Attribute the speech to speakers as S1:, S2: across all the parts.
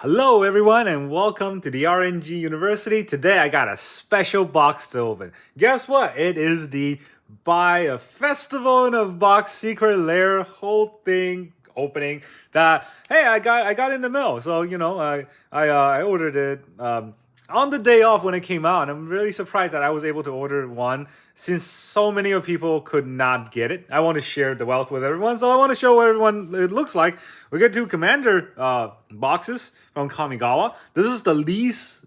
S1: Hello everyone and welcome to the RNG University. Today I got a special box to open. Guess what? It is the Buy a Festival in a Box Secret Lair whole thing opening that I got in the mail. So I ordered it on the day off when it came out, and I'm really surprised that I was able to order one since so many of people could not get it. I want to share the wealth with everyone, so I want to show what everyone it looks like. We get two Commander boxes from Kamigawa. This is the least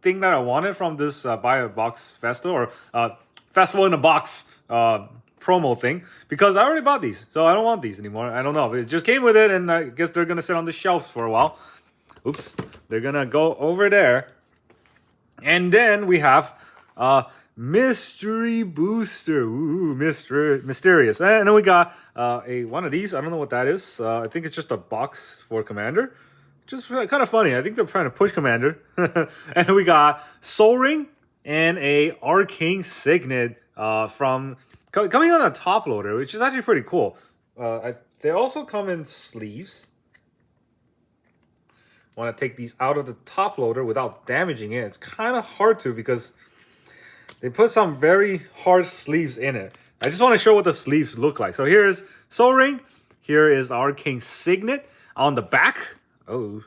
S1: thing that I wanted from this Buy a Box Festival or Festival in a Box promo thing, because I already bought these, so I don't want these anymore. I don't know. It just came with it, and I guess they're gonna sit on the shelves for a while. Oops, they're gonna go over there. And then we have Mystery Booster. Ooh, mysterious. And then we got one of these. I don't know what that is. I think it's just a box for Commander. Just kind of funny. I think they're trying to push Commander. And we got Soul Ring and a Arcane Signet from coming on a top loader, which is actually pretty cool. They also come in sleeves. Want to take these out of the top loader without damaging it. It's kind of hard to because they put some very hard sleeves in it. I just want to show what the sleeves look like. So here's Soul Ring. Here is Arcane Signet on the back. Oh,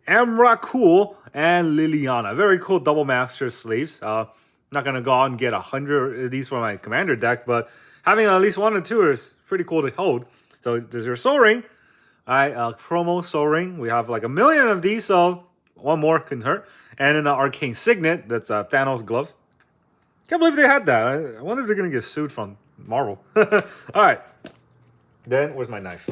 S1: Emrakul and Liliana. Very cool double master sleeves. Not going to go out and get 100 of these for my Commander deck, but having at least one or two is pretty cool to hold. So there's your Soul Ring. Alright, promo Soul Ring. We have like 1 million of these, so one more couldn't hurt. And then the Arcane Signet, that's Thanos gloves. Can't believe they had that. I wonder if they're gonna get sued from Marvel. Alright. Then, where's my knife?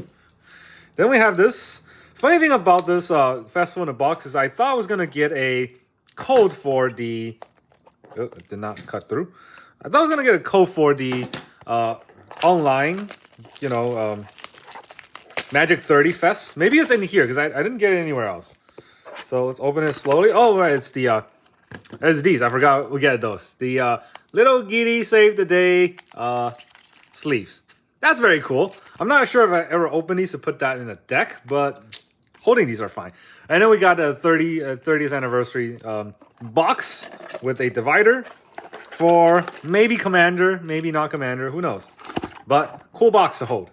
S1: Then we have this. Funny thing about this Festival in a Box is I thought I was gonna get a code for the... Oh, it did not cut through. I thought I was gonna get a code for the online, Magic 30 Fest. Maybe it's in here because I didn't get it anywhere else. So let's open it slowly. Oh, right, it's these. I forgot we get those. The Li'l Giri Save the Day sleeves. That's very cool. I'm not sure if I ever open these to put that in a deck, but holding these are fine. And then we got a 30th anniversary box with a divider for maybe Commander, maybe not Commander, who knows. But cool box to hold.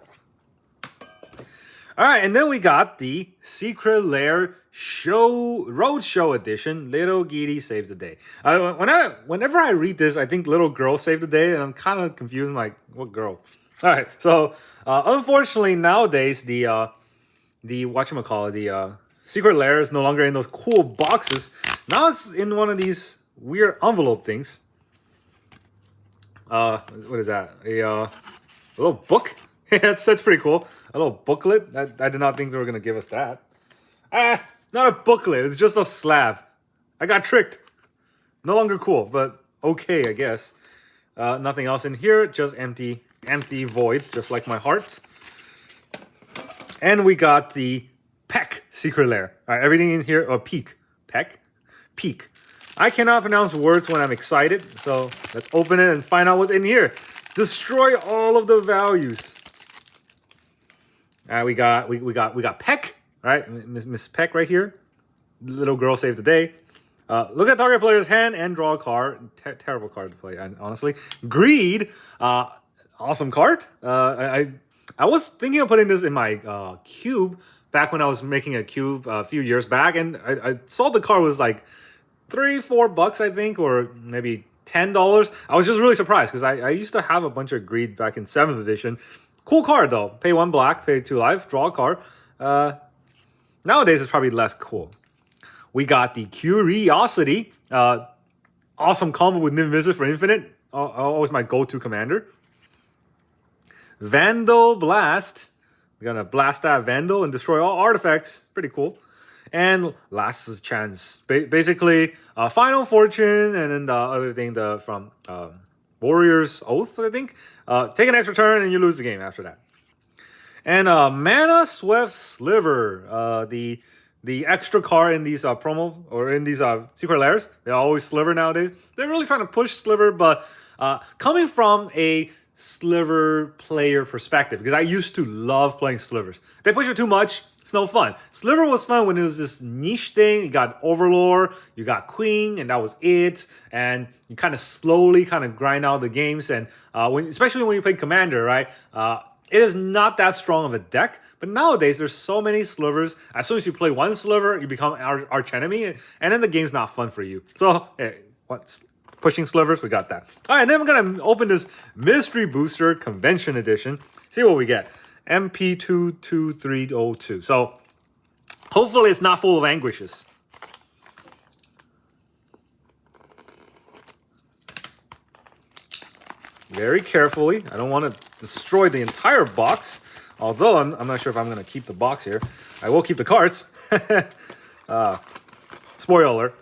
S1: All right, and then we got the Secret Lair Roadshow Edition, Li'l Giri Save the Day. Whenever I read this, I think Little Girl Save the Day, and I'm kind of confused. I'm like, what girl? All right, so unfortunately nowadays the Secret Lair is no longer in those cool boxes. Now it's in one of these weird envelope things. What is that? A little book. that's pretty cool. A little booklet. I did not think they were going to give us that. Not a booklet. It's just a slab. I got tricked. No longer cool, but okay, I guess. Nothing else in here. Just empty void, just like my heart. And we got the Peck Secret Lair. All right, everything in here. Peek. I cannot pronounce words when I'm excited, so let's open it and find out what's in here. Destroy all of the values. We got Peck, right? Miss Peck right here. Little Girl Save the Day. Look at target player's hand and draw a card. Terrible card to play, honestly. Greed. Awesome card. I was thinking of putting this in my cube back when I was making a cube a few years back, and I saw the card was like $3-4, I think, or maybe $10. I was just really surprised because I used to have a bunch of Greed back in 7th edition. Cool card though. Pay 1 black, pay 2 life, draw a card. Nowadays it's probably less cool. We got the Curiosity. Awesome combo with Niv-Mizzet for infinite. Always my go-to commander. Vandal Blast. We're gonna blast that Vandal and destroy all artifacts. Pretty cool. And Last Chance. Basically, Final Fortune, and then the other thing from Warrior's Oath, I think. Take an extra turn and you lose the game after that. And Mana Swift Sliver. The extra card in these promo or in these Secret Lairs. They always Sliver nowadays. They're really trying to push Sliver, but coming from a Sliver player perspective, because I used to love playing Slivers. They push it too much. It's no fun. Sliver was fun when it was this niche thing. You got Overlord, you got Queen, and that was it. And you kind of slowly kind of grind out the games. And especially when you play Commander, right? It is not that strong of a deck. But nowadays, there's so many slivers. As soon as you play one sliver, you become arch enemy. And then the game's not fun for you. So, hey, what's pushing slivers? We got that. All right, then I'm going to open this Mystery Booster Convention Edition. See what we get. MP22302. So hopefully it's not full of anguishes. Very carefully. I don't want to destroy the entire box. Although I'm not sure if I'm going to keep the box here. I will keep the cards. Spoiler.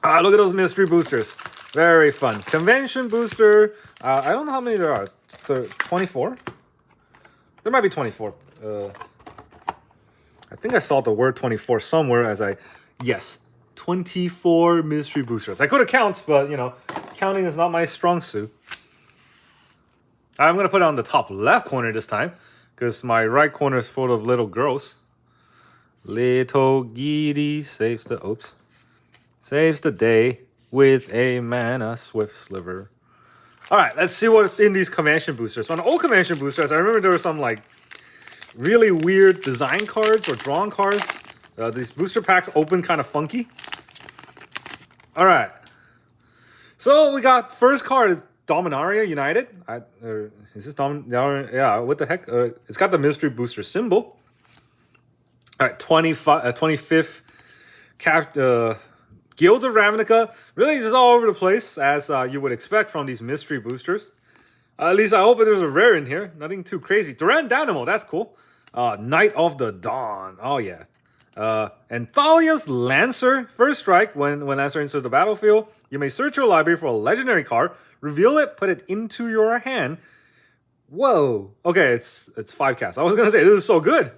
S1: Look at those mystery boosters. Very fun. Convention booster. I don't know how many there are. 24? There might be 24. I think I saw the word 24 somewhere as yes, 24 mystery boosters. I could have counted, but, you know, counting is not my strong suit. I'm going to put it on the top left corner this time because my right corner is full of little girls. Li'l Giri saves the day with a mana swift sliver. All right, let's see what's in these convention boosters. So on old convention boosters, I remember there were some like really weird design cards or drawn cards. These booster packs open kind of funky. All right. So we got first card is Dominaria United. Is this Dominaria? Yeah, what the heck? It's got the mystery booster symbol. All right, 25th Guilds of Ravnica, really just all over the place, as you would expect from these mystery boosters. At least I hope there's a rare in here. Nothing too crazy. Duran Dynamo, that's cool. Knight of the Dawn. Oh, yeah. And Thalia's Lancer. First strike, when Lancer enters the battlefield, you may search your library for a legendary card, reveal it, put it into your hand. Whoa. Okay, it's 5 casts. I was going to say, this is so good.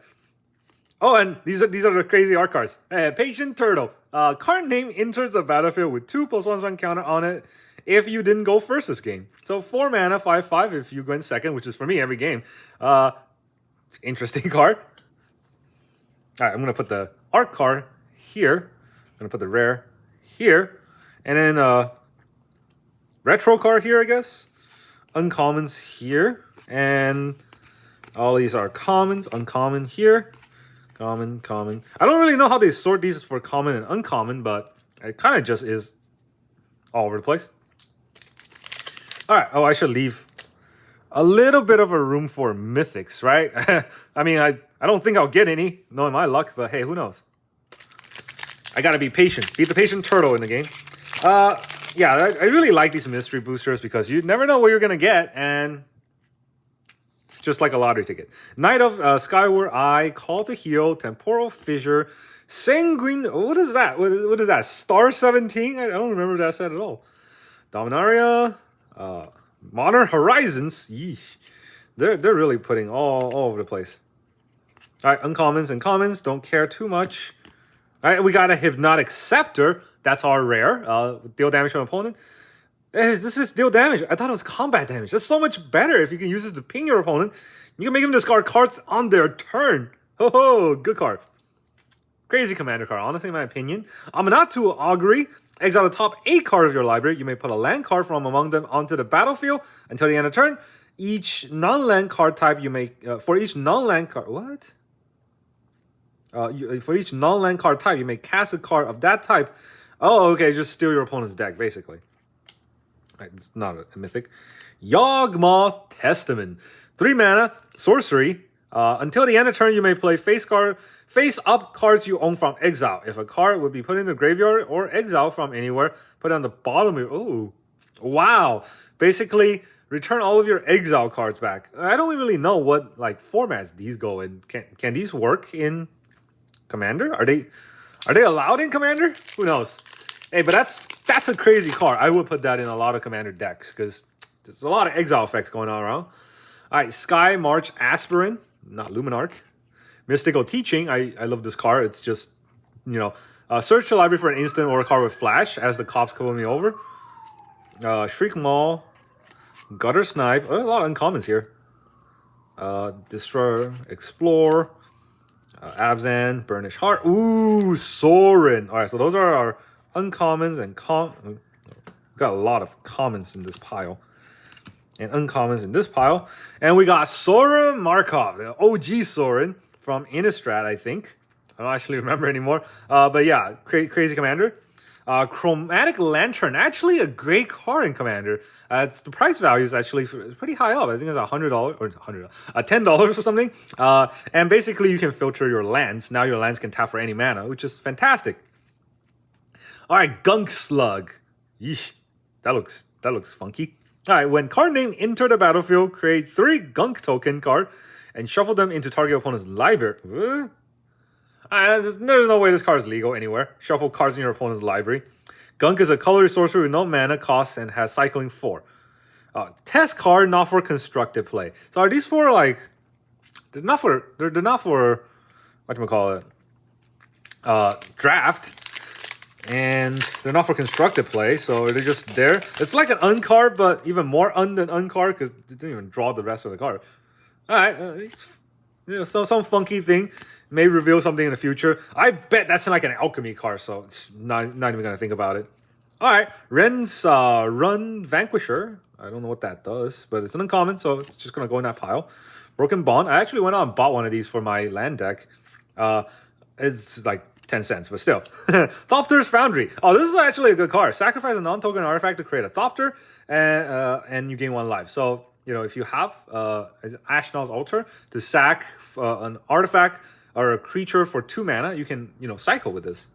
S1: Oh, and these are the crazy art cards. Patient Turtle. Card name enters the battlefield with 2+1/1 counter on it if you didn't go first this game. So 4 mana, 5/5 if you went second, which is for me every game. It's an interesting card. All right, I'm going to put the art card here. I'm going to put the rare here. And then retro card here, I guess. Uncommons here. And all these are commons. Uncommon here. Common. I don't really know how they sort these for common and uncommon, but it kind of just is all over the place. All right. Oh, I should leave a little bit of a room for mythics, right? I mean, I don't think I'll get any, knowing my luck, but hey, who knows? I got to be patient. Beat the patient turtle in the game. Yeah, I really like these mystery boosters because you never know what you're going to get, and it's just like a lottery ticket. Knight of Skyward Eye, Call to Heal, Temporal Fissure, Sanguine. What is that? What is that? Star 17? I don't remember that set at all. Dominaria, Modern Horizons. Yeesh. They're really putting all over the place. All right, uncommons and commons. Don't care too much. All right, we got a Hypnotic Scepter. That's our rare. Deal damage to an opponent. This is deal damage. I thought it was combat damage. That's so much better if you can use this to ping your opponent. You can make them discard cards on their turn. Ho, good card. Crazy commander card, honestly, in my opinion. Amanatu Augury. Exile the top 8 cards of your library. You may put a land card from among them onto the battlefield until the end of turn. Each non-land card type you may... for each non-land card... What? For each non-land card type, you may cast a card of that type. Oh, okay, just steal your opponent's deck, basically. It's not a mythic. Yawgmoth Testament. 3 mana, sorcery. Until the end of turn, you may play face-up cards you own from exile. If a card would be put in the graveyard or exile from anywhere, put it on the bottom of your... Oh, wow. Basically, return all of your exile cards back. I don't really know what like formats these go in. Can these work in Commander? Are they allowed in Commander? Who knows? Hey, but that's a crazy card. I would put that in a lot of Commander decks because there's a lot of exile effects going on around. All right, Sky March Aspirin, not Luminarch. Mystical Teaching. I love this card. It's just, you know, search the library for an instant or a card with flash as the cops cover me over. Shriek Maul, Gutter Snipe. Oh, a lot of uncommons here. Destroyer, Explore, Abzan, Burnish Heart. Ooh, Sorin. All right, so those are our uncommons and we've got a lot of commons in this pile. And uncommons in this pile. And we got Sora Markov, the OG Sorin from Innistrad, I think. I don't actually remember anymore. But yeah, crazy commander. Chromatic Lantern, actually a great card in Commander. The price value is actually pretty high up. I think it's $100 or $10 or something. And basically you can filter your lands. Now your lands can tap for any mana, which is fantastic. All right, Gunk Slug. Yeesh, that looks funky. All right, when card name enter the battlefield, create 3 Gunk token card and shuffle them into target opponent's library. There's no way this card is legal anywhere. Shuffle cards in your opponent's library. Gunk is a colorless sorcery with no mana cost and has cycling 4. Test card, not for constructed play. So are these for like? They're not for whatchamacallit? Draft. And they're not for constructed play, so they're just there. It's like an uncard, but even more than uncard because it didn't even draw the rest of the card. All right, some funky thing may reveal something in the future. I bet that's like an alchemy card, so it's not even gonna think about it. All right, Ren's Run Vanquisher. I don't know what that does, but it's an uncommon, so it's just gonna go in that pile. Broken Bond. I actually went out and bought one of these for my land deck. It's like 10 cents, but still. Thopter's Foundry. Oh, this is actually a good card. Sacrifice a non-token artifact to create a Thopter, and you gain 1 life. So, if you have Ashnod's Altar to sack an artifact or a creature for 2 mana, you can, cycle with this.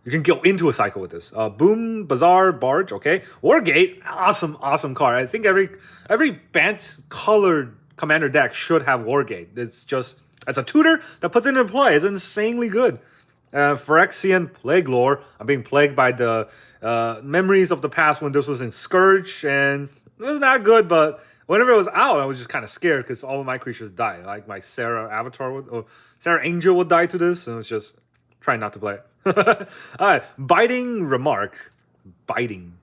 S1: You can go into a cycle with this. Boom, Bazaar, Barge, okay. Wargate, awesome card. I think every Bant-colored commander deck should have Wargate. It's a tutor that puts it into play. It's insanely good. Phyrexian Plague Lore. I'm being plagued by the memories of the past when this was in Scourge, and it was not good, but whenever it was out, I was just kind of scared because all of my creatures died. Like my Sarah Angel would die to this, and it was just trying not to play it. All right, Biting Remark. Biting.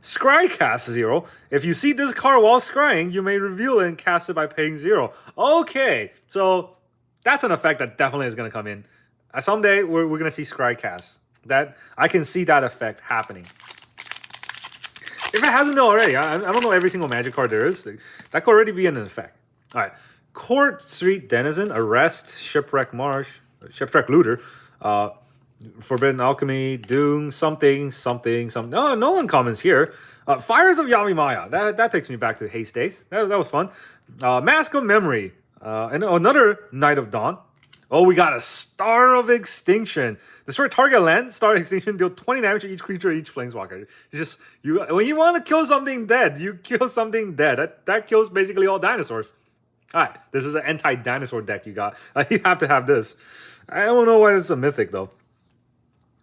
S1: Scrycast 0. If you see this card while scrying, you may reveal it and cast it by paying 0. Okay, so that's an effect that definitely is going to come in. Someday, we're going to see Scrycast. I can see that effect happening. If it hasn't been already, I don't know every single Magic card there is. That could already be an effect. All right, Court Street Denizen, Arrest, Shipwreck Looter, Forbidden Alchemy, Doom, something. Oh, no uncommons here. Fires of Yamimaya. That takes me back to Haste days. That was fun. Mask of Memory. And another Night of Dawn. Oh, we got a Star of Extinction. Destroy target land. Star of Extinction. Deal 20 damage to each creature, each planeswalker. It's just when you want to kill something dead, you kill something dead. That kills basically all dinosaurs. All right, this is an anti-dinosaur deck you got. You have to have this. I don't know why it's a mythic though.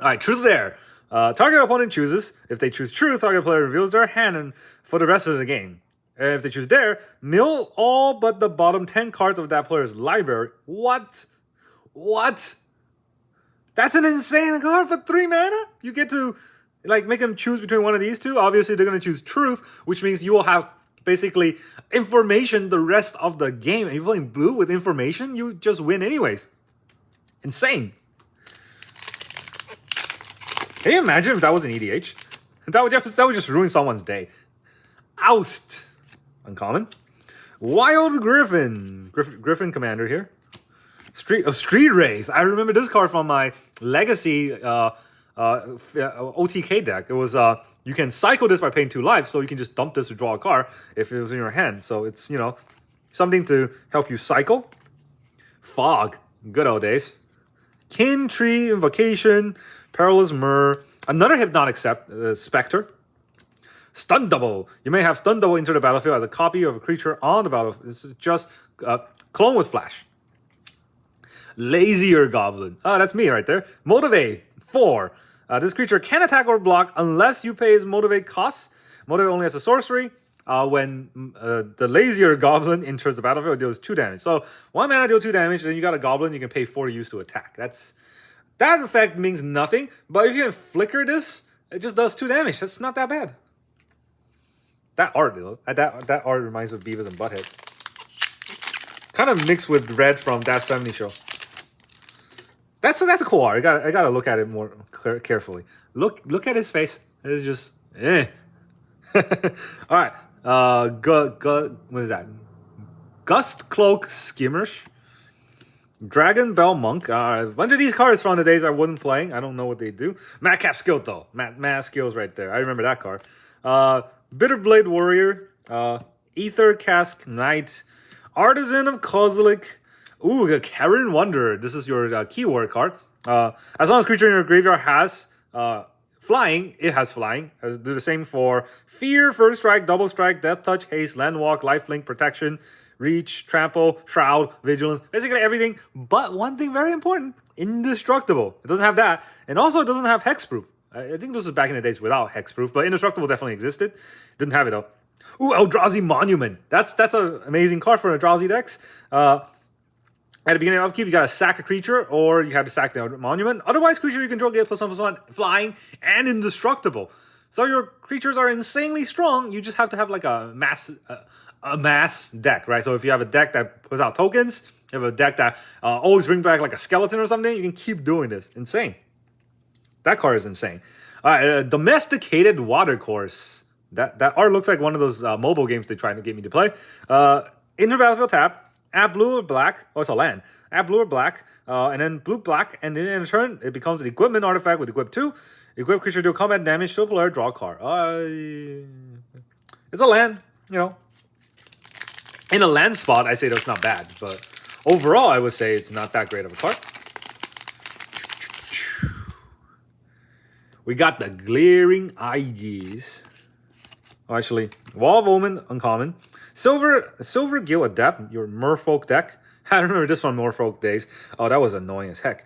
S1: All right, Truth Lair. Target opponent chooses. If they choose Truth, target player reveals their hand for the rest of the game. If they choose Dare, mill all but the bottom 10 cards of that player's library. What? That's an insane card for 3 mana? You get to make them choose between one of these two. Obviously, they're going to choose Truth, which means you will have basically information the rest of the game. If you're playing blue with information, you just win anyways. Insane. Can you imagine if that was an EDH? That would just ruin someone's day. Oust. Uncommon. Wild Griffin. Griffin commander here. Street Wraith. I remember this card from my Legacy OTK deck. It was you can cycle this by paying 2 life, so you can just dump this to draw a card if it was in your hand. So it's something to help you cycle. Fog. Good old days. Kin Tree Invocation. Perilous Myrrh. Another Hypnotic Spectre. Stun Double. You may have Stun Double enter the battlefield as a copy of a creature on the battlefield. It's just clone with flash. Lazier Goblin. Oh, that's me right there. Motivate. 4. This creature can attack or block unless you pay its Motivate costs. Motivate only has a sorcery. When the Lazier Goblin enters the battlefield, it deals 2 damage. So 1 mana deal 2 damage, then you got a Goblin you can pay 4 to use to attack. That effect means nothing, but if you can flicker this, it just does 2 damage. That's not that bad. That art, though. That art reminds me of Beavis and Butthead. kind of mixed with red from That 70 Show. That's a cool art. I gotta look at it more carefully. Look at his face. It's just eh. All right. What is that? Gust Cloak Skimmers. Dragon Bell Monk. A bunch of these cards from the days I wasn't playing. I don't know what they do. Madcap Skill though. Mad Skills right there. I remember that card. Bitterblade Warrior. Ether Cask Knight. Artisan of Kozilek. Ooh, the Karen Wanderer. This is your keyword card. As long as creature in your graveyard has flying, it has flying. Do the same for Fear, First Strike, Double Strike, Death Touch, Haste, Landwalk, Lifelink, Protection, Reach, Trample, Shroud, Vigilance. Basically everything. But one thing very important, indestructible. It doesn't have that. And also it doesn't have hexproof. I think this was back in the days without hexproof, but indestructible definitely existed. Didn't have it though. Ooh, Eldrazi Monument. That's an amazing card for Eldrazi decks. At the beginning of upkeep, you gotta sack a creature, or you have to sack the monument. Otherwise, creature you control get +1/+1, flying, and indestructible. So your creatures are insanely strong. You just have to have like a mass deck, right? So if you have a deck that puts out tokens, you have a deck that always brings back like a skeleton or something, you can keep doing this. Insane. That card is insane. All right, Domesticated Watercourse. That art looks like one of those mobile games they tried to get me to play. Enter battlefield tap. Add blue or black. Oh, it's a land. Add blue or black. And then blue, black. And then in turn, it becomes an equipment artifact with equip 2. Equip creature deal combat damage to a player. Draw a card. It's a land, you know. In a land spot, I say that's not bad. But overall, I would say it's not that great of a card. We got the Glaring Eyes. Oh, actually, Wall of Omen, uncommon. Silver Gill Adept, your Merfolk deck. I remember this from Merfolk days. Oh, that was annoying as heck.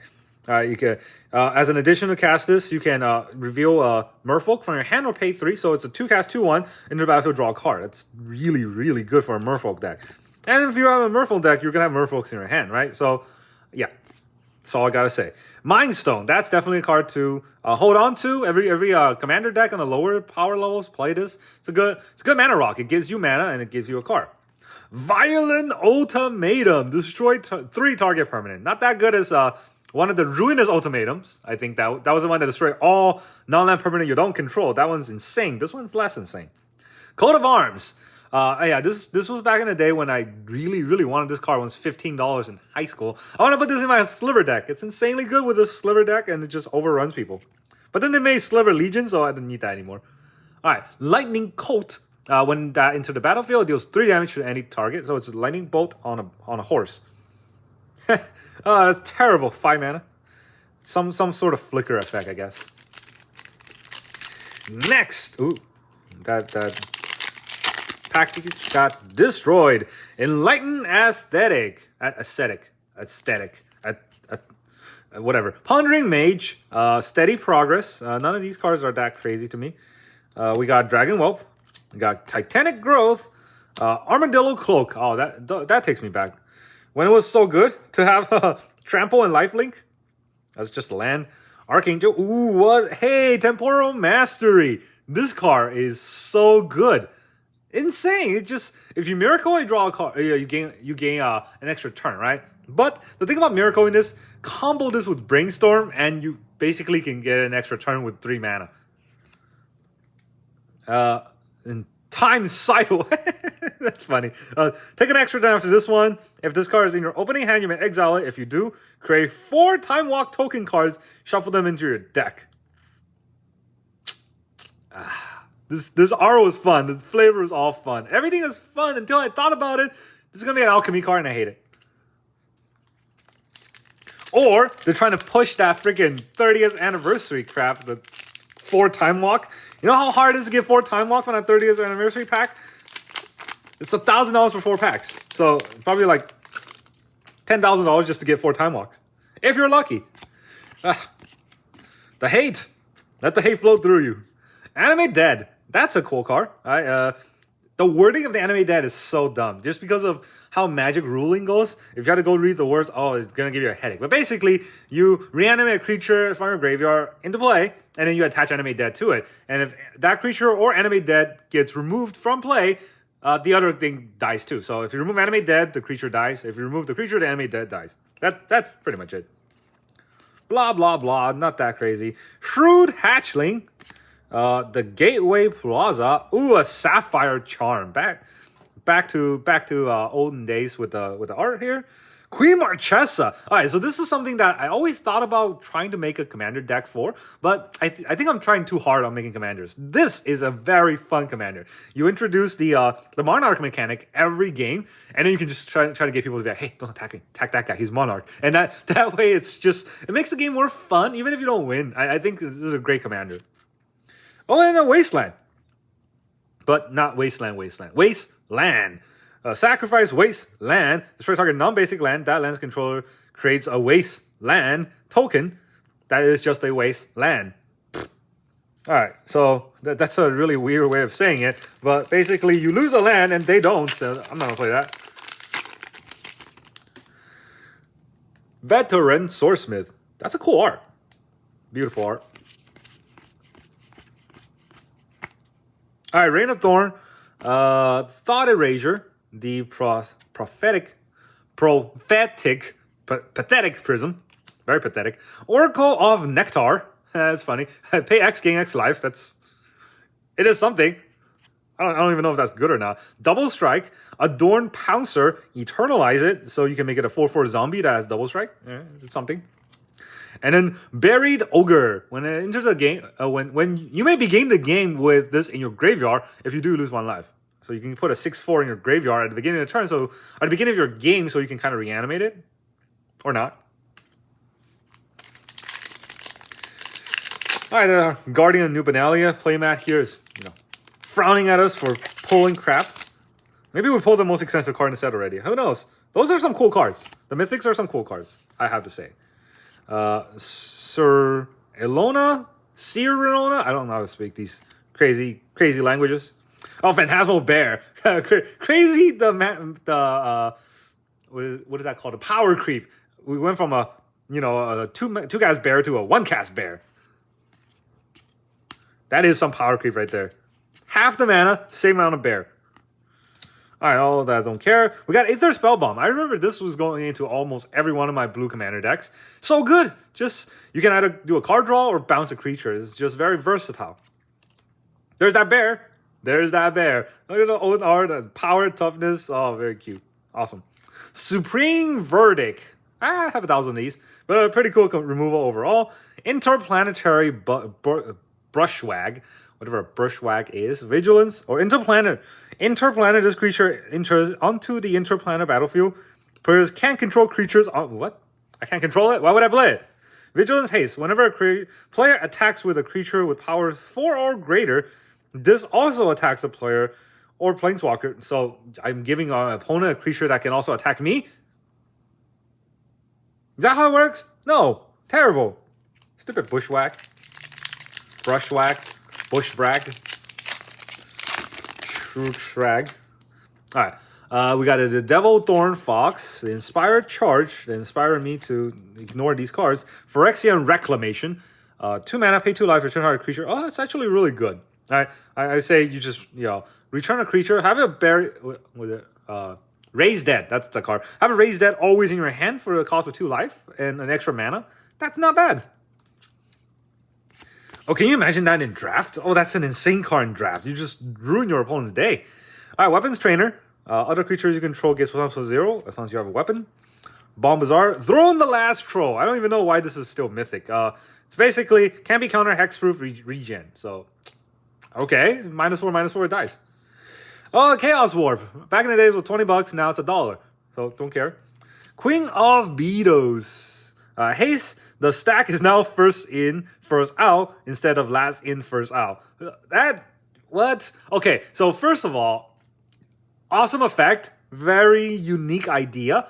S1: You can, as an addition to cast this, you can reveal Merfolk from your hand or pay 3. So it's a 2-cast 2/1 into the battlefield, draw a card. That's really, really good for a Merfolk deck. And if you have a Merfolk deck, you're gonna have Merfolks in your hand, right? So, yeah, that's all I gotta say. Mind Stone, that's definitely a card to hold on to. Every commander deck on the lower power levels play this. It's a good mana rock. It gives you mana and it gives you a card. Violent Ultimatum, destroy 3 target permanent. Not that good as one of the Ruinous Ultimatums. I think that was the one that destroyed all non-land permanent you don't control. That one's insane. This one's less insane. Coat of Arms. Yeah, this was back in the day when I really, really wanted this card. It was $15 in high school. I want to put this in my Sliver deck. It's insanely good with this Sliver deck, and it just overruns people. But then they made Sliver Legion, so I didn't need that anymore. All right, Lightning Colt. When that into the battlefield, it deals 3 damage to any target. So it's a lightning bolt on a horse. Oh, that's terrible. 5 mana. Some sort of flicker effect, I guess. Next, ooh, that package got destroyed. Enlightened Aesthetic. Whatever. Pondering Mage. Steady Progress. None of these cards are that crazy to me. We got Dragon Whelp. We got Titanic Growth. Armadillo Cloak. Oh, that takes me back. When it was so good to have Trample and Lifelink. That's just land. Archangel. Ooh, what? Hey, Temporal Mastery. This card is so good. Insane. It just, if you miracle, you draw a card. You gain an extra turn, right? But the thing about miracle in this, combo this with Brainstorm, and you basically can get an extra turn with 3 mana. And Time Cycle. That's funny. Take an extra turn after this one. If this card is in your opening hand, you may exile it. If you do, create 4 Time Walk token cards, shuffle them into your deck. This art was fun. This flavor was all fun. Everything is fun until I thought about it. This is going to be an alchemy card and I hate it. Or they're trying to push that freaking 30th anniversary crap, the 4 Time Walk. You know how hard it is to get 4 Time Walk on a 30th anniversary pack? It's $1,000 for 4 packs. So probably like $10,000 just to get 4 Time Walks. If you're lucky. The hate. Let the hate flow through you. Anime Dead. That's a cool card. The wording of the Anime Dead is so dumb. Just because of how Magic ruling goes. If you had to go read the words, oh, it's going to give you a headache. But basically, you reanimate a creature from your graveyard into play, and then you attach Anime Dead to it. And if that creature or Anime Dead gets removed from play, the other thing dies too. So if you remove animate dead, the creature dies. If you remove the creature, the animate dead dies. That's pretty much it. Blah, blah, blah. Not that crazy. Shrewd Hatchling. The Gateway Plaza. Ooh, a Sapphire Charm. Back to olden days with the art here. Queen Marchesa. All right, so this is something that I always thought about trying to make a commander deck for, but I think I'm trying too hard on making commanders. This is a very fun commander. You introduce the Monarch mechanic every game, and then you can just try to get people to be like, hey, don't attack me. Attack that guy. He's Monarch. And that way, it makes the game more fun, even if you don't win. I think this is a great commander. Oh, and a Wasteland. But not Wasteland. Wasteland. Sacrifice Wasteland. Destroy target non-basic land. That land's controller creates a Wasteland token. That is just a Wasteland. Alright, so that's a really weird way of saying it. But basically, you lose a land and they don't. So I'm not going to play that. Veteran Swordsmith. That's a cool art. Beautiful art. Alright, Reign of Thorn. Thought Erasure. The pathetic prism, very pathetic. Oracle of Nectar, that's funny. Pay X, gain X life. It is something. I don't even know if that's good or not. Double strike, Adorn Pouncer, eternalize it, so you can make it a 4/4 zombie that has double strike. It's something. And then Buried Ogre. When it enters the game, when you may begin the game with this in your graveyard if you do lose 1 life. So you can put a 6/4 in your graveyard at the beginning of the turn, so at the beginning of your game, so you can kind of reanimate it. Or not. Alright, Guardian of New Benalia playmat here is, frowning at us for pulling crap. Maybe we pulled the most expensive card in the set already. Who knows? Those are some cool cards. The Mythics are some cool cards, I have to say. Sir Elona? I don't know how to speak these crazy languages. Oh, Phantasmal Bear. Crazy, what is that called? A power creep. We went from a two cast bear to a 1-cast bear. That is some power creep right there. Half the mana, same amount of bear. Alright, all of that I don't care. We got Aether Spellbomb. I remember this was going into almost every one of my blue commander decks. So good. You can either do a card draw or bounce a creature. It's just very versatile. There's that bear. Look at the old art, power, toughness. Oh, very cute. Awesome. Supreme Verdict. I have 1,000 of these, but a pretty cool removal overall. Interplanetary Brushwag. Whatever a Brushwag is. Vigilance or Interplanet. This creature enters onto the Interplanet battlefield. Players can't control creatures on... What? I can't control it? Why would I play it? Vigilance Haste. Whenever a player attacks with a creature with power 4 or greater, this also attacks a player or planeswalker. So I'm giving our opponent a creature that can also attack me? Is that how it works? No. Terrible. Stupid Brushwag. Shrag. Alright. We got the Devil Thorn Fox, the Inspired Charge, that inspired me to ignore these cards. Phyrexian Reclamation. 2 mana, pay 2 life, return target creature. Oh, that's actually really good. I say you just, return a creature, have it bury with it, Raise Dead, that's the card. Have a Raise Dead always in your hand for the cost of 2 life and an extra mana. That's not bad. Oh, can you imagine that in draft? Oh, that's an insane card in draft. You just ruin your opponent's day. Alright, Weapons Trainer. Other creatures you control gets +1/+0 as long as you have a weapon. Bomb Bazaar. Throne the Last Troll. I don't even know why this is still mythic. It's basically can't be counter hexproof regen. So okay, -4/-4 dice. Oh, Chaos Warp. Back in the days it was $20, now it's $1. So don't care. Queen of Beedos. Haste. The stack is now first in, first out instead of last in, first out. What? Okay, so first of all, awesome effect, very unique idea.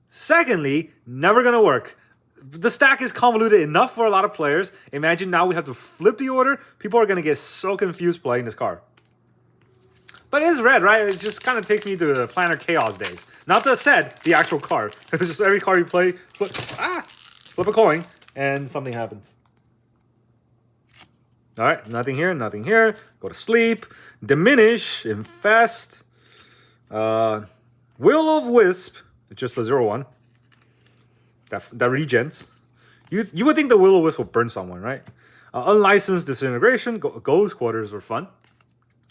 S1: Secondly, never gonna work. The stack is convoluted enough for a lot of players. Imagine now we have to flip the order. People are gonna get so confused playing this card. But it is red, right? It just kind of takes me to the Planar Chaos days. Not the set, the actual card. It's just every card you play, flip a coin, and something happens. Alright, nothing here, nothing here. Go to sleep. Diminish, Infest. Will of Wisp. It's just a 0/1. That regens. You would think the Will of Wisp will burn someone, right? Unlicensed Disintegration. Ghost Quarters were fun.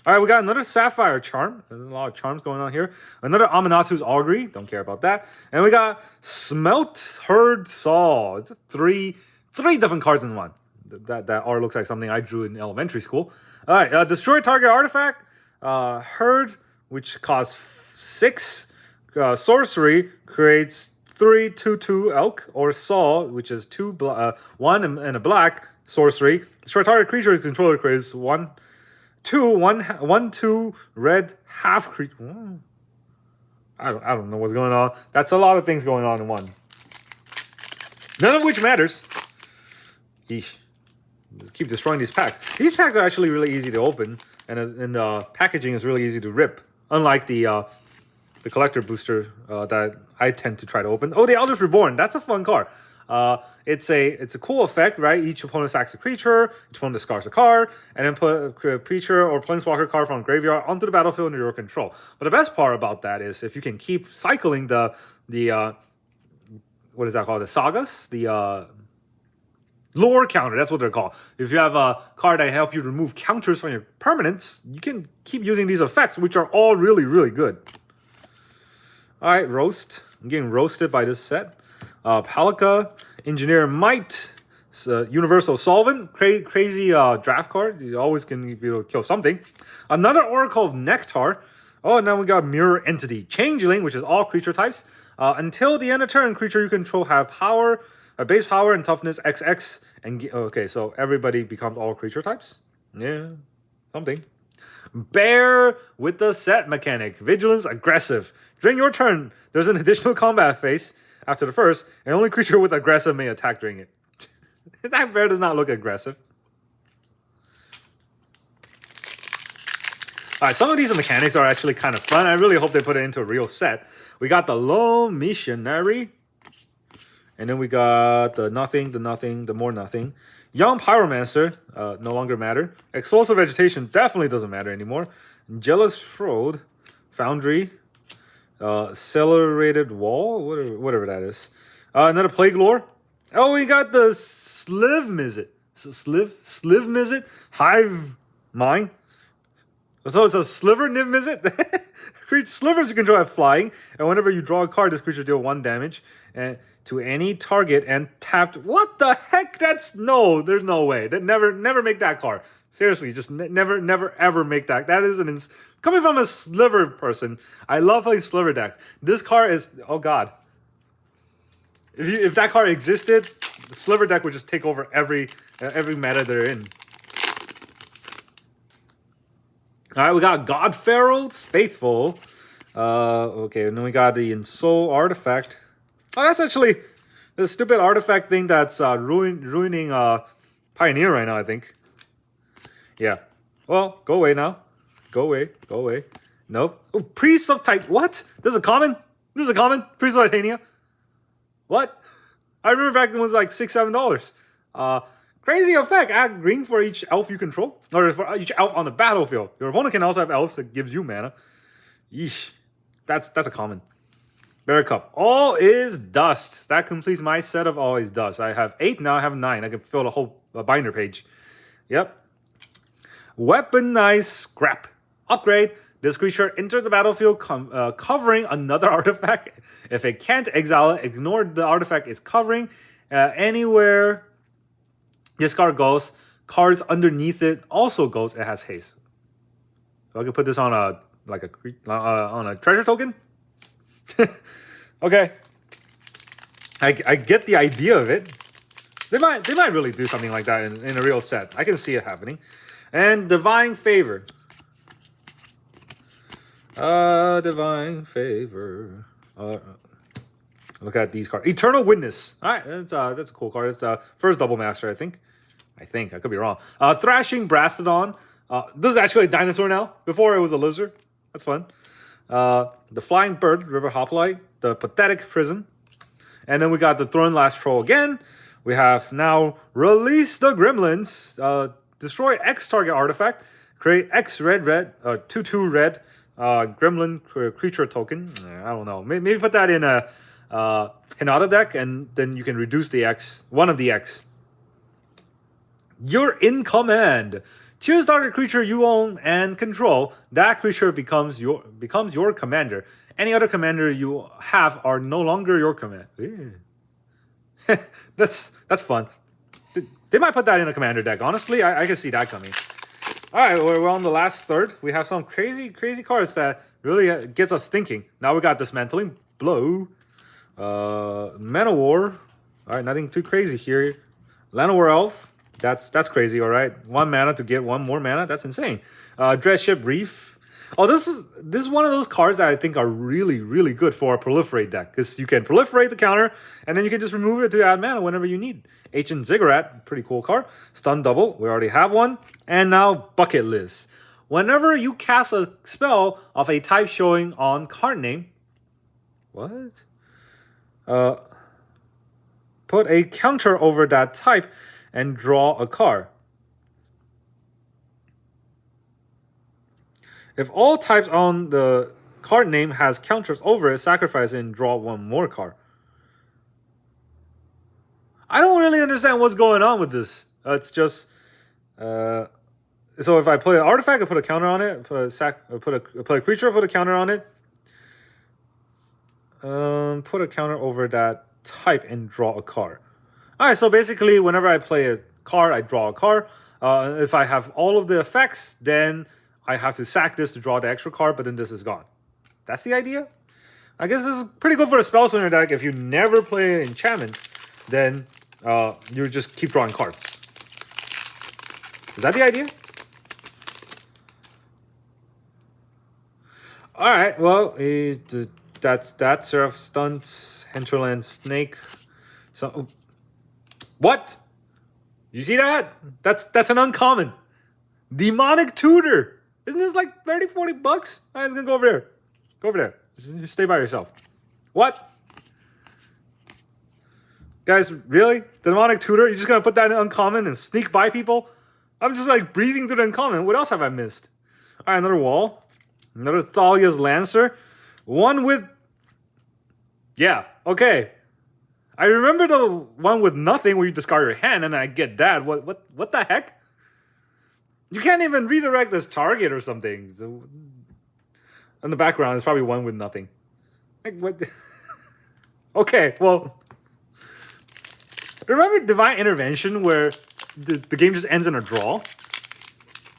S1: All right, we got another Sapphire Charm. There's a lot of charms going on here. Another Aminatu's Augury. Don't care about that. And we got Smelt Herd Saw. It's three different cards in one. That art looks like something I drew in elementary school. All right, destroy target artifact. Herd, which costs 6 sorcery, creates 3/2/2 elk, or Saw, which is 1 and a black sorcery. Destroy target creature controller creates 1/2 red half creature. I don't know what's going on. That's a lot of things going on in one. None of which matters. Yeesh. Keep destroying these packs. These packs are actually really easy to open, and packaging is really easy to rip. Unlike the collector booster that I tend to try to open. Oh, the Elders Reborn. That's a fun card. It's a cool effect, right? Each opponent sacks a creature, each opponent discards a card, and then put a creature or planeswalker card from graveyard onto the battlefield under your control. But the best part about that is if you can keep cycling the what is that called? The sagas? The lore counter, that's what they're called. If you have a card that help you remove counters from your permanents, you can keep using these effects, which are all really, really good. All right, Roast. I'm getting roasted by this set. Palika, Engineer Might, Universal Solvent, crazy draft card. You always can be able to kill something. Another Oracle of Nectar. Oh, and now we got Mirror Entity. Changeling, which is all creature types. Until the end of turn, creature you control have power, base power and toughness XX. And okay, so everybody becomes all creature types. Yeah, something. Bear with the set mechanic. Vigilance, aggressive. During your turn, there's an additional combat phase after the first, and only creature with aggressive may attack during it. That bear does not look aggressive. Alright, some of these mechanics are actually kind of fun. I really hope they put it into a real set. We got the Lone Missionary. And then we got the nothing, the more nothing. Young Pyromancer, no longer matter. Explosive Vegetation definitely doesn't matter anymore. Jealous Fraud, Foundry, Accelerated Wall, whatever that is. Another Plague Lore. Oh, we got the Sliv Mizzet. Sliv Mizzet? Hive Mind. So it's a Sliver Niv Mizzet. Slivers you control have flying, and whenever you draw a card, this creature deal 1 damage and to any target and tapped. What the heck? There's no way. That never make that card. Seriously, just never ever make that. That is coming from a Sliver person. I love playing Sliver deck. This card is, oh god. If that card existed, the Sliver deck would just take over every meta they're in. All right, we got Godferald's Faithful. Okay, and then we got the Ensoul Artifact. Oh, that's actually the stupid artifact thing that's ruining Pioneer right now, I think. Yeah. Well, go away now. Go away. Nope. Oh, Priest of what? This is a common? Priest of Titania? What? I remember back when it was like $6-7. Crazy effect. Add green for each elf you control. Or for each elf on the battlefield. Your opponent can also have elves that gives you mana. Yeesh. That's a common. Bear Cup. All is dust. That completes my set of All is dust. I have 8, now I have 9. I can fill the whole binder page. Yep. Weaponized Scrap. Upgrade. This creature enters the battlefield covering another artifact. If it can't exile it, ignore the artifact it's covering. Anywhere this card goes, cards underneath it also goes. It has haste. So I can put this on a treasure token. Okay. I get the idea of it. They might really do something like that in a real set. I can see it happening. And Divine Favor. Divine Favor. Look at these cards. Eternal Witness. All right, that's a cool card. It's first Double Master, I think. I could be wrong. Thrashing Brastodon. This is actually a dinosaur now. Before it was a lizard. That's fun. The Flying Bird, River Hoplite. The Pathetic Prison. And then we got the Thornlast Troll again. We have now Release the Gremlins. Destroy X target artifact. Create X red, 2/2 red. Gremlin creature token. I don't know. Maybe put that in a Hinata deck, and then you can reduce the X, one of the X. You're in command. Choose target creature you own and control. That creature becomes your commander. Any other commander you have are no longer your command. That's fun. They might put that in a commander deck. Honestly, I can see that coming. All right, we're on the last third. We have some crazy cards that really gets us thinking. Now we got Dismantling Blow, Mana War. All right, nothing too crazy here. Llanowar Elf. That's crazy. All right, 1 mana to get 1 more mana. That's insane. Dreadship Reef. Oh, this is one of those cards that I think are really good for a proliferate deck, because you can proliferate the counter and then you can just remove it to add mana whenever you need. Ancient Ziggurat, pretty cool card. Stun Double, we already have one. And now Bucket List. Whenever you cast a spell of a type showing on card name, what? Put a counter over that type and draw a card. If all types on the card name has counters over it, sacrifice it and draw 1 more card. I don't really understand what's going on with this. It's just so if I play an artifact, I put a counter on it. Play a creature, put a counter on it. Put a counter over that type and draw a card. All right, so basically, whenever I play a card, I draw a card. If I have all of the effects, then I have to sack this to draw the extra card, but then this is gone. That's the idea? I guess this is pretty good for a spell slinger deck. If you never play enchantment, then you just keep drawing cards. Is that the idea? Alright, well, that's that. Seraph Stunts, Hinterland Snake. So, what? You see that? That's an uncommon. Demonic Tutor. Isn't this like 30, 40 bucks? Alright, it's gonna go over there. Go over there. Just stay by yourself. What? Guys, really? The Demonic Tutor? You're just gonna put that in uncommon and sneak by people? I'm just like breathing through the uncommon. What else have I missed? Alright, another wall. Another Thalia's Lancer. One with... Yeah, okay. I remember the one with nothing where you discard your hand and I get that. What the heck? You can't even redirect this target or something. So, in the background, it's probably one with nothing. Like, what? Okay, well... Remember Divine Intervention where the game just ends in a draw?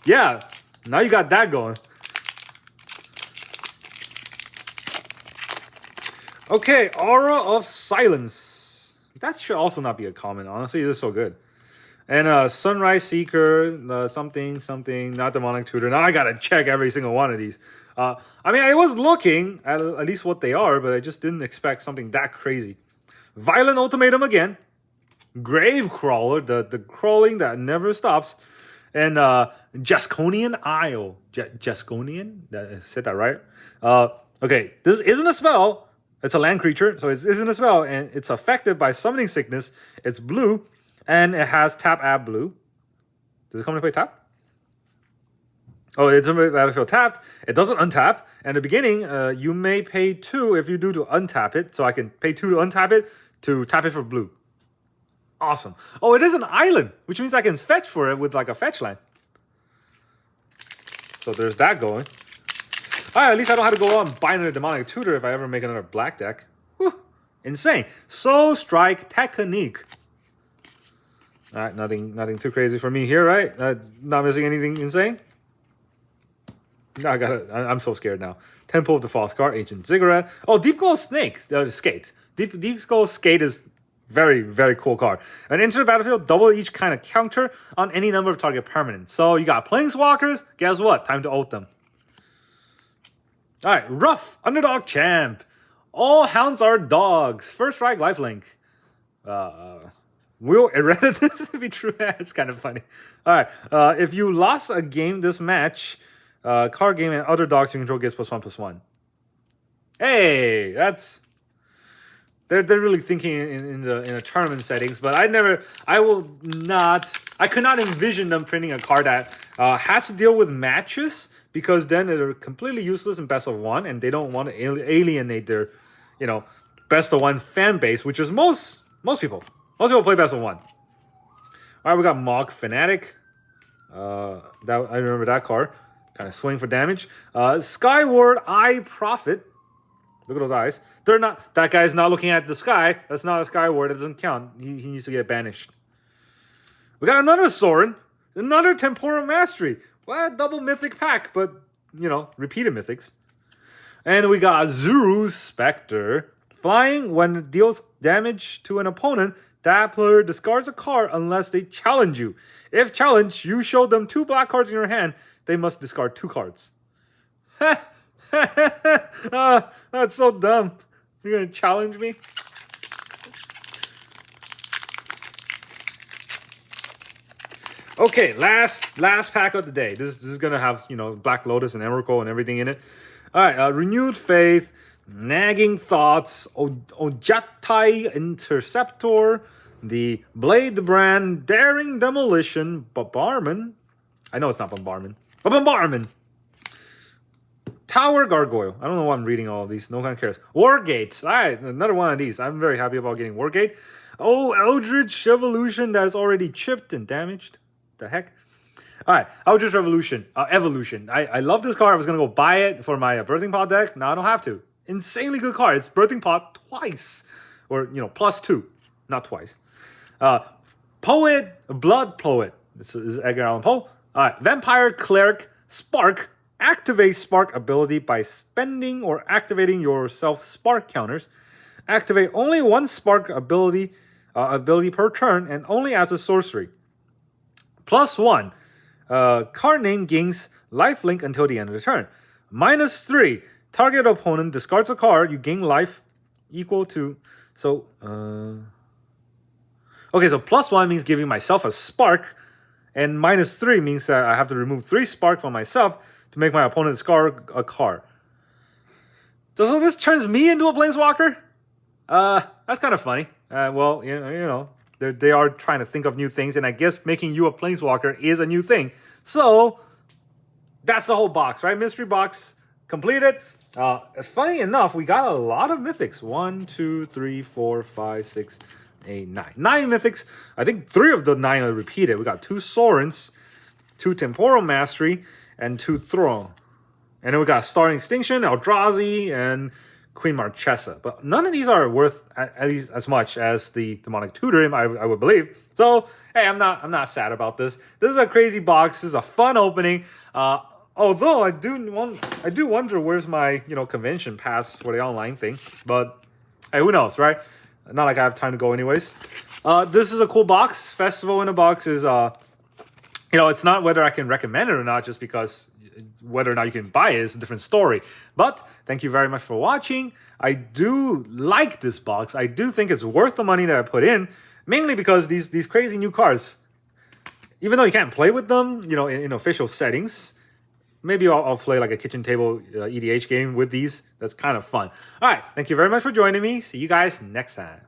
S1: Yeah, now you got that going. Okay, Aura of Silence. That should also not be a common, honestly. This is so good. And Sunrise Seeker, something, not Demonic Tutor. Now I gotta check every single one of these. I mean, I was looking at least what they are, but I just didn't expect something that crazy. Violent Ultimatum again. Grave Crawler, the crawling that never stops. And Jasconian Isle. Jasconian? I said that right? Okay, this isn't a spell. It's a land creature, so it isn't a spell. And it's affected by Summoning Sickness. It's blue. And it has tap, add blue. Does it come to play tap? Oh, it's a battlefield tapped. It doesn't untap. And at the beginning, you may pay 2 if you do to untap it. So I can pay 2 to untap it to tap it for blue. Awesome. Oh, it is an island, which means I can fetch for it with like a fetch line. So there's that going. All right, at least I don't have to go out and buy another Demonic Tutor if I ever make another black deck. Whew. Insane. Soul Strike Technique. All right, nothing too crazy for me here, right? Not missing anything insane. No, I'm so scared now. Temple of the False Guard, Ancient Ziggurat. Oh, Deep Glow Snake. Skate. Deep Glow Skate is very cool card. And enter the battlefield, double each kind of counter on any number of target permanents. So you got Planeswalkers. Guess what? Time to ult them. All right, Rough Underdog Champ. All hounds are dogs. First strike, lifelink. Will it read this to be true? It's kind of funny. All right, if you lost a game this match, card game and other dogs you control gets +1/+1. Hey, that's they're really thinking in the tournament settings, but I could not envision them printing a card that has to deal with matches because then they're completely useless in best of one, and they don't want to alienate their, you know, best of one fan base, which is most people. Most people play best of one. All right, we got Mog Fanatic. That I remember that card. Kind of swing for damage. Skyward Eye Prophet. Look at those eyes. They're not. That guy's not looking at the sky. That's not a Skyward. It doesn't count. He needs to get banished. We got another Sorin. Another Temporal Mastery. Well, double mythic pack, but you know, repeated mythics. And we got Zuru's Spectre. Flying, when it deals damage to an opponent, that player discards a card unless they challenge you. If challenged, you show them 2 black cards in your hand. They must discard 2 cards. That's so dumb. You're gonna challenge me? Okay, last pack of the day. This is gonna have, you know, Black Lotus and Emrakul and everything in it. All right, Renewed Faith, Nagging Thoughts, Ojatai Interceptor, the Blade Brand, Daring Demolition, Bombardment. I know it's not Bombardment, but Bombardment. Tower Gargoyle. I don't know why I'm reading all of these. No one cares. Wargate. All right, another one of these. I'm very happy about getting Wargate. Oh, Eldritch Evolution that's already chipped and damaged. The heck? All right, Eldritch Evolution. I love this card. I was going to go buy it for my Birthing Pod deck. Now I don't have to. Insanely good card. It's Birthing Pod twice. Or, you know, +2. Not twice. Poet, Blood Poet. This is Edgar Allan Poe. All right, Vampire Cleric, Spark. Activate Spark ability by spending or activating your self-spark counters. Activate only 1 Spark ability per turn and only as a sorcery. +1. Card name gains lifelink until the end of the turn. -3. Target opponent discards a card. You gain life equal to... So, okay, so +1 means giving myself a spark. And -3 means that I have to remove 3 spark from myself to make my opponent discard a card. So this turns me into a Planeswalker? That's kind of funny. Well, you know, they are trying to think of new things, and I guess making you a Planeswalker is a new thing. So, that's the whole box, right? Mystery box completed. Funny enough, we got a lot of mythics. 1, 2, 3, 4, 5, 6, 8, 9. 9 mythics. I think 3 of the 9 are repeated. We got 2 Sorins, 2 Temporal Mastery, and 2 Throne. And then we got Starring Extinction, Eldrazi, and Queen Marchesa. But none of these are worth at least as much as the Demonic Tutor, I would believe. So, hey, I'm not sad about this. This is a crazy box. This is a fun opening. Although I do wonder where's my, you know, convention pass for the online thing. But hey, who knows, right? Not like I have time to go anyways. This is a cool box. Festival in a box is you know, it's not whether I can recommend it or not, just because whether or not you can buy it is a different story. But thank you very much for watching. I do like this box. I do think it's worth the money that I put in, mainly because these crazy new cards, even though you can't play with them, you know, in official settings, maybe I'll play like a kitchen table EDH game with these. That's kind of fun. All right, thank you very much for joining me. See you guys next time.